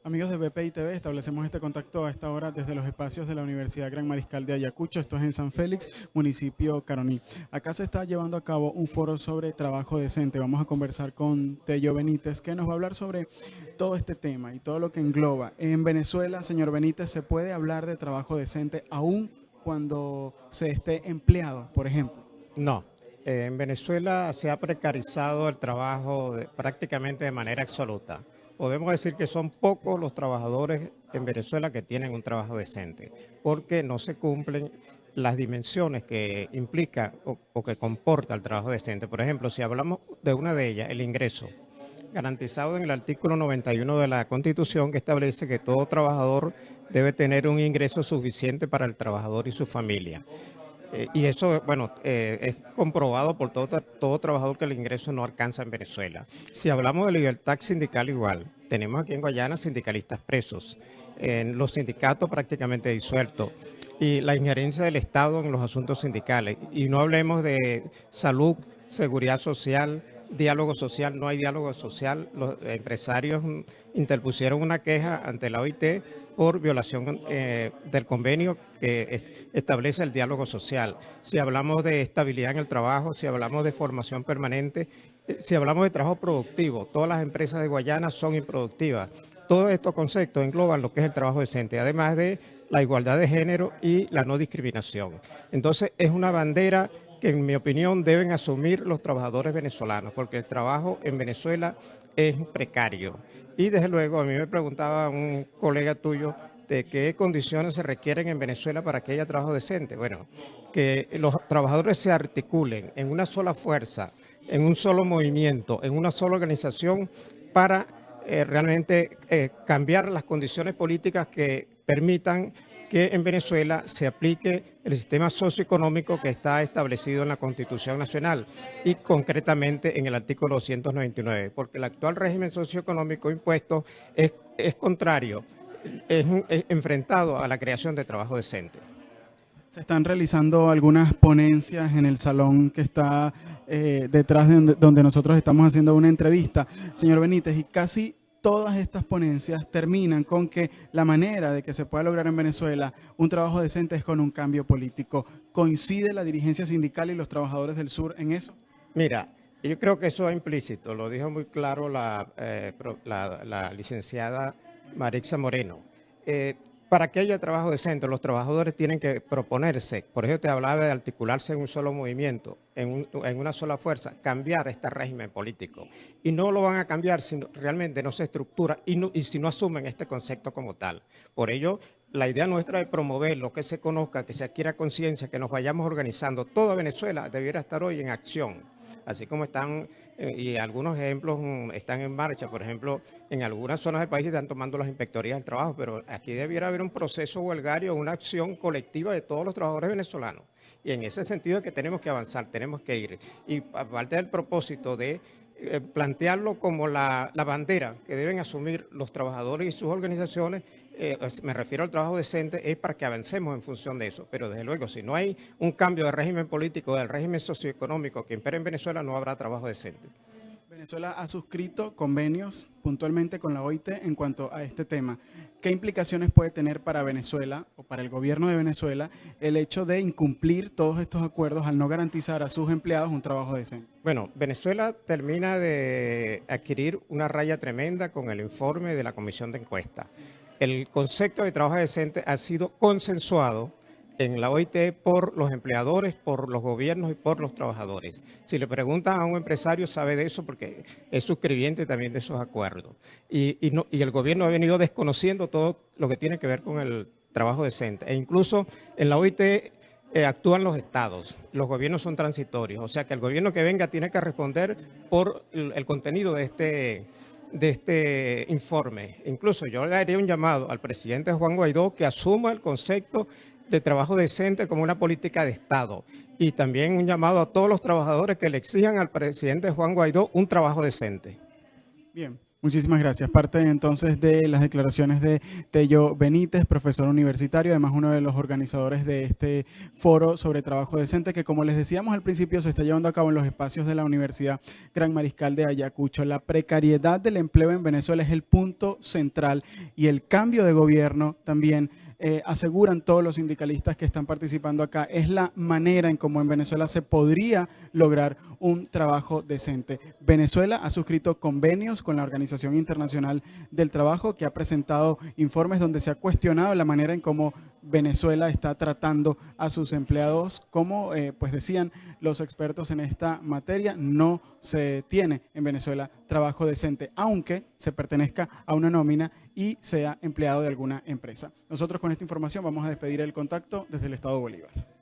Amigos de BPI TV, establecemos este contacto a esta hora desde los espacios de la Universidad Gran Mariscal de Ayacucho. Esto es en San Félix, municipio Caroní. Acá se está llevando a cabo un foro sobre trabajo decente. Vamos a conversar con Tello Benítez, que nos va a hablar sobre todo este tema y todo lo que engloba. En Venezuela, señor Benítez, ¿se puede hablar de trabajo decente aún cuando se esté empleado, por ejemplo? No, en Venezuela se ha precarizado el trabajo prácticamente de manera absoluta. Podemos decir que son pocos los trabajadores en Venezuela que tienen un trabajo decente, porque no se cumplen las dimensiones que implica o que comporta el trabajo decente. Por ejemplo, si hablamos de una de ellas, el ingreso, garantizado en el artículo 91 de la Constitución, que establece que todo trabajador debe tener un ingreso suficiente para el trabajador y su familia. Y eso, bueno, es comprobado por todo trabajador que el ingreso no alcanza en Venezuela. Si hablamos de libertad sindical igual, tenemos aquí en Guayana sindicalistas presos, en los sindicatos prácticamente disueltos y la injerencia del Estado en los asuntos sindicales. Y no hablemos de salud, seguridad social, diálogo social, no hay diálogo social. Los empresarios interpusieron una queja ante la OIT por violación del convenio que establece el diálogo social. Si hablamos de estabilidad en el trabajo, si hablamos de formación permanente, si hablamos de trabajo productivo, todas las empresas de Guayana son improductivas. Todos estos conceptos engloban lo que es el trabajo decente, además de la igualdad de género y la no discriminación. Entonces, es una bandera que, en mi opinión, deben asumir los trabajadores venezolanos, porque el trabajo en Venezuela es precario. Y desde luego, a mí me preguntaba un colega tuyo de qué condiciones se requieren en Venezuela para que haya trabajo decente. Bueno, que los trabajadores se articulen en una sola fuerza, en un solo movimiento, en una sola organización para realmente cambiar las condiciones políticas que permitan que en Venezuela se aplique el sistema socioeconómico que está establecido en la Constitución Nacional y concretamente en el artículo 299, porque el actual régimen socioeconómico impuesto es contrario, es enfrentado a la creación de trabajo decente. Se están realizando algunas ponencias en el salón que está detrás de donde nosotros estamos haciendo una entrevista, señor Benítez, y casi todas estas ponencias terminan con que la manera de que se pueda lograr en Venezuela un trabajo decente es con un cambio político. ¿Coincide la dirigencia sindical y los trabajadores del sur en eso? Mira, yo creo que eso es implícito, lo dijo muy claro la licenciada Marixa Moreno. Para que haya trabajo decente, los trabajadores tienen que proponerse, por eso te hablaba de articularse en un solo movimiento, en una sola fuerza, cambiar este régimen político. Y no lo van a cambiar si realmente no se estructura y si no asumen este concepto como tal. Por ello, la idea nuestra es promover lo que se conozca, que se adquiera conciencia, que nos vayamos organizando. Toda Venezuela debiera estar hoy en acción, así como están, y algunos ejemplos están en marcha. Por ejemplo, en algunas zonas del país están tomando las inspectorías del trabajo, pero aquí debiera haber un proceso huelgario, una acción colectiva de todos los trabajadores venezolanos. Y en ese sentido es que tenemos que avanzar, tenemos que ir. Y aparte del propósito de plantearlo como la bandera que deben asumir los trabajadores y sus organizaciones, me refiero al trabajo decente, es para que avancemos en función de eso. Pero desde luego, si no hay un cambio de régimen político, del régimen socioeconómico que impera en Venezuela, no habrá trabajo decente. Venezuela ha suscrito convenios puntualmente con la OIT en cuanto a este tema. ¿Qué implicaciones puede tener para Venezuela o para el gobierno de Venezuela el hecho de incumplir todos estos acuerdos al no garantizar a sus empleados un trabajo decente? Bueno, Venezuela termina de adquirir una raya tremenda con el informe de la Comisión de Encuesta. El concepto de trabajo decente ha sido consensuado en la OIT por los empleadores, por los gobiernos y por los trabajadores. Si le preguntan a un empresario, sabe de eso porque es suscribiente también de esos acuerdos. Y el gobierno ha venido desconociendo todo lo que tiene que ver con el trabajo decente. E incluso en la OIT actúan los estados, los gobiernos son transitorios. O sea que el gobierno que venga tiene que responder por el contenido de este informe. Incluso yo le haría un llamado al presidente Juan Guaidó que asuma el concepto de trabajo decente como una política de Estado. Y también un llamado a todos los trabajadores que le exijan al presidente Juan Guaidó un trabajo decente. Bien, Muchísimas gracias. Parte entonces de las declaraciones de Tello Benítez, profesor universitario, además uno de los organizadores de este foro sobre trabajo decente, que como les decíamos al principio se está llevando a cabo en los espacios de la Universidad Gran Mariscal de Ayacucho. La precariedad del empleo en Venezuela es el punto central y el cambio de gobierno también aseguran todos los sindicalistas que están participando acá, es la manera en cómo en Venezuela se podría lograr un trabajo decente. Venezuela ha suscrito convenios con la Organización Internacional del Trabajo, que ha presentado informes donde se ha cuestionado la manera en cómo Venezuela está tratando a sus empleados. Como pues decían los expertos en esta materia, no se tiene en Venezuela trabajo decente, aunque se pertenezca a una nómina y sea empleado de alguna empresa. Nosotros con esta información vamos a despedir el contacto desde el Estado Bolívar.